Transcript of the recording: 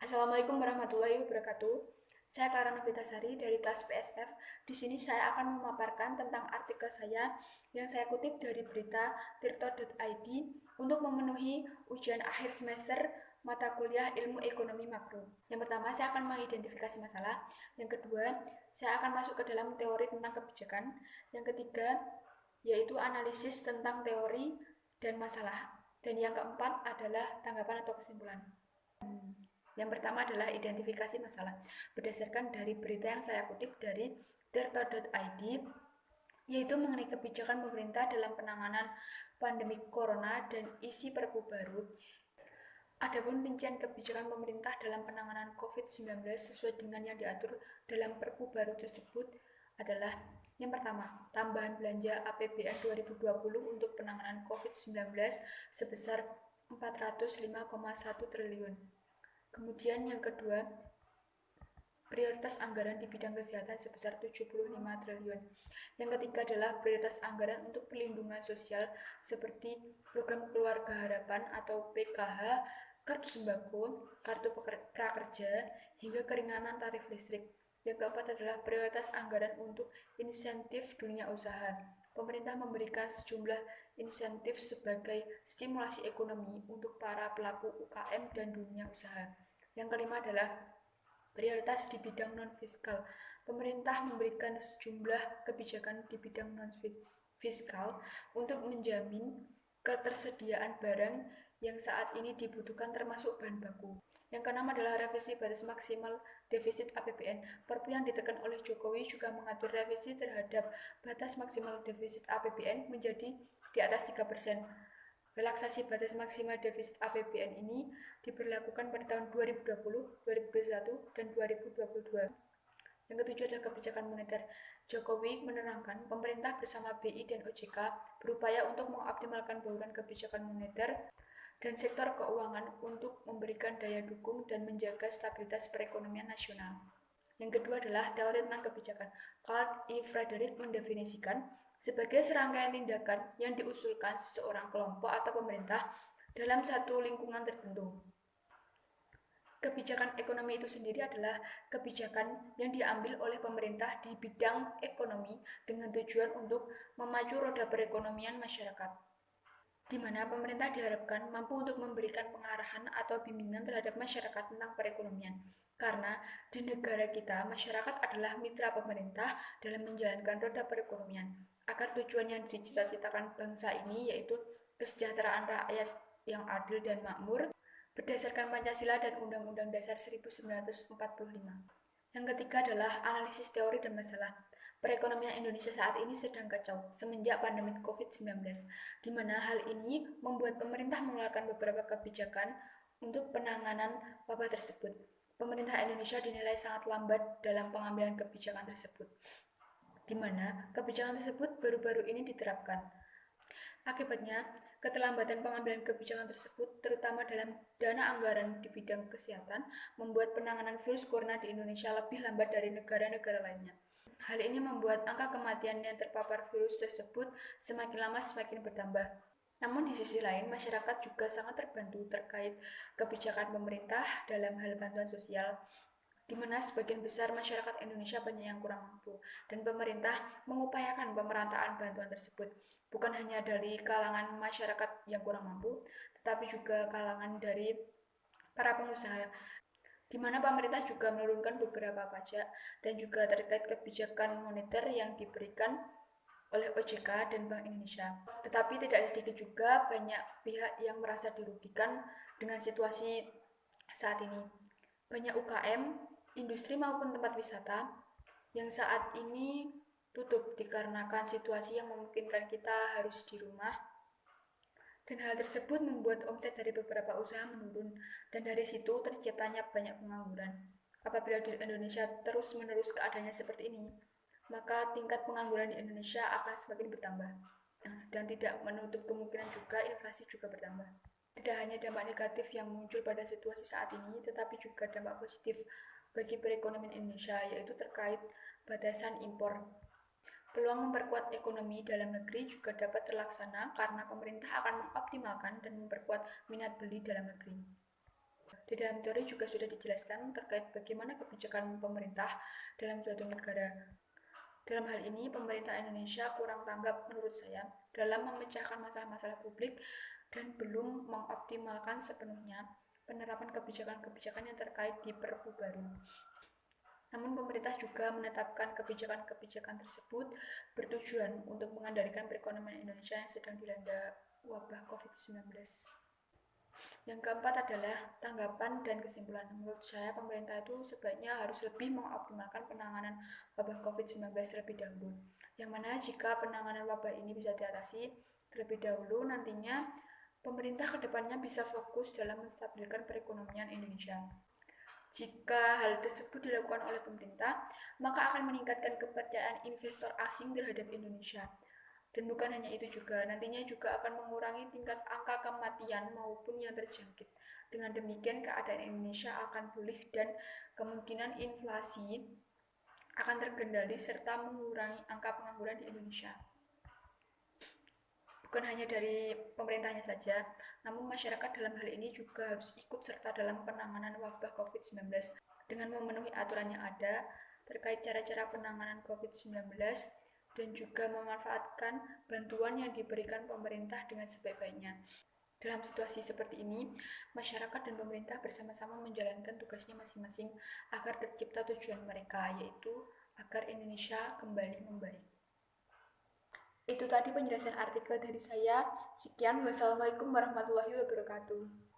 Assalamualaikum warahmatullahi wabarakatuh. Saya Clara Novitasari dari kelas PSF. Di sini saya akan memaparkan tentang artikel saya yang saya kutip dari berita tirto.id untuk memenuhi ujian akhir semester mata kuliah Ilmu Ekonomi Makro. Yang pertama, saya akan mengidentifikasi masalah. Yang kedua, saya akan masuk ke dalam teori tentang kebijakan. Yang ketiga, yaitu analisis tentang teori dan masalah. Dan yang keempat adalah tanggapan atau kesimpulan. Yang pertama adalah identifikasi masalah. Berdasarkan dari berita yang saya kutip dari tirto.id, yaitu mengenai kebijakan pemerintah dalam penanganan pandemi corona dan isi Perpu baru. Adapun rincian kebijakan pemerintah dalam penanganan COVID-19 sesuai dengan yang diatur dalam Perpu baru tersebut adalah yang pertama, tambahan belanja APBN 2020 untuk penanganan COVID-19 sebesar 405,1 triliun. Kemudian yang kedua, prioritas anggaran di bidang kesehatan sebesar 75 triliun. Yang ketiga adalah prioritas anggaran untuk perlindungan sosial seperti program keluarga harapan atau PKH, kartu sembako, kartu prakerja, hingga keringanan tarif listrik. Yang keempat adalah prioritas anggaran untuk insentif dunia usaha. Pemerintah memberikan sejumlah insentif sebagai stimulasi ekonomi untuk para pelaku UKM dan dunia usaha. Yang kelima adalah prioritas di bidang non-fiskal. Pemerintah memberikan sejumlah kebijakan di bidang non-fiskal untuk menjamin ketersediaan barang yang saat ini dibutuhkan termasuk bahan baku. Yang keenam adalah revisi batas maksimal defisit APBN. Perpu yang ditekan oleh Jokowi juga mengatur revisi terhadap batas maksimal defisit APBN menjadi di atas 3%. Relaksasi batas maksimal defisit APBN ini diberlakukan pada tahun 2020, 2021, dan 2022. Yang ketujuh adalah kebijakan moneter. Jokowi menerangkan pemerintah bersama BI dan OJK berupaya untuk mengoptimalkan bauran kebijakan moneter dan sektor keuangan untuk memberikan daya dukung dan menjaga stabilitas perekonomian nasional. Yang kedua adalah teori tentang kebijakan. Carl E. Frederick mendefinisikan sebagai serangkaian tindakan yang diusulkan seseorang kelompok atau pemerintah dalam satu lingkungan tertentu. Kebijakan ekonomi itu sendiri adalah kebijakan yang diambil oleh pemerintah di bidang ekonomi dengan tujuan untuk memacu roda perekonomian masyarakat, di mana pemerintah diharapkan mampu untuk memberikan pengarahan atau bimbingan terhadap masyarakat tentang perekonomian. Karena di negara kita, masyarakat adalah mitra pemerintah dalam menjalankan roda perekonomian, agar tujuan yang dicita-citakan bangsa ini yaitu kesejahteraan rakyat yang adil dan makmur berdasarkan Pancasila dan Undang-Undang Dasar 1945. Yang ketiga adalah analisis teori dan masalah. Perekonomian Indonesia saat ini sedang kacau semenjak pandemi COVID-19, di mana hal ini membuat pemerintah mengeluarkan beberapa kebijakan untuk penanganan wabah tersebut. Pemerintah Indonesia dinilai sangat lambat dalam pengambilan kebijakan tersebut, di mana kebijakan tersebut baru-baru ini diterapkan. Akibatnya, keterlambatan pengambilan kebijakan tersebut, terutama dalam dana anggaran di bidang kesehatan, membuat penanganan virus corona di Indonesia lebih lambat dari negara-negara lainnya. Hal ini membuat angka kematian yang terpapar virus tersebut semakin lama semakin bertambah. Namun di sisi lain, masyarakat juga sangat terbantu terkait kebijakan pemerintah dalam hal bantuan sosial, di mana sebagian besar masyarakat Indonesia banyak yang kurang mampu, dan pemerintah mengupayakan pemerataan bantuan tersebut, bukan hanya dari kalangan masyarakat yang kurang mampu, tetapi juga kalangan dari para pengusaha, di mana pemerintah juga menurunkan beberapa pajak dan juga terkait kebijakan moneter yang diberikan oleh OJK dan Bank Indonesia. Tetapi tidak sedikit juga banyak pihak yang merasa dirugikan dengan situasi saat ini. Banyak UKM, industri maupun tempat wisata yang saat ini tutup dikarenakan situasi yang memungkinkan kita harus di rumah, dan hal tersebut membuat omset dari beberapa usaha menurun, dan dari situ terciptanya banyak pengangguran. Apabila di Indonesia terus-menerus keadaannya seperti ini, maka tingkat pengangguran di Indonesia akan semakin bertambah, dan tidak menutup kemungkinan juga inflasi juga bertambah. Tidak hanya dampak negatif yang muncul pada situasi saat ini, tetapi juga dampak positif bagi perekonomian Indonesia, yaitu terkait batasan impor. Peluang memperkuat ekonomi dalam negeri juga dapat terlaksana karena pemerintah akan mengoptimalkan dan memperkuat minat beli dalam negeri. Di dalam teori juga sudah dijelaskan terkait bagaimana kebijakan pemerintah dalam suatu negara. Dalam hal ini, pemerintah Indonesia kurang tanggap menurut saya dalam memecahkan masalah-masalah publik dan belum mengoptimalkan sepenuhnya penerapan kebijakan-kebijakan yang terkait di Perpu baru. Namun pemerintah juga menetapkan kebijakan-kebijakan tersebut bertujuan untuk mengendalikan perekonomian Indonesia yang sedang dilanda wabah COVID-19. Yang keempat adalah tanggapan dan kesimpulan. Menurut saya, pemerintah itu sebaiknya harus lebih mengoptimalkan penanganan wabah COVID-19 terlebih dahulu. Yang mana jika penanganan wabah ini bisa diatasi terlebih dahulu, nantinya pemerintah kedepannya bisa fokus dalam menstabilkan perekonomian Indonesia. Jika hal tersebut dilakukan oleh pemerintah, maka akan meningkatkan kepercayaan investor asing terhadap Indonesia. Dan bukan hanya itu juga, nantinya juga akan mengurangi tingkat angka kematian maupun yang terjangkit. Dengan demikian, keadaan Indonesia akan pulih dan kemungkinan inflasi akan terkendali serta mengurangi angka pengangguran di Indonesia. Bukan hanya dari pemerintahnya saja, namun masyarakat dalam hal ini juga harus ikut serta dalam penanganan wabah COVID-19 dengan memenuhi aturan yang ada terkait cara-cara penanganan COVID-19 dan juga memanfaatkan bantuan yang diberikan pemerintah dengan sebaik-baiknya. Dalam situasi seperti ini, masyarakat dan pemerintah bersama-sama menjalankan tugasnya masing-masing agar tercipta tujuan mereka, yaitu agar Indonesia kembali membaik. Itu tadi penjelasan artikel dari saya. Sekian, wassalamualaikum warahmatullahi wabarakatuh.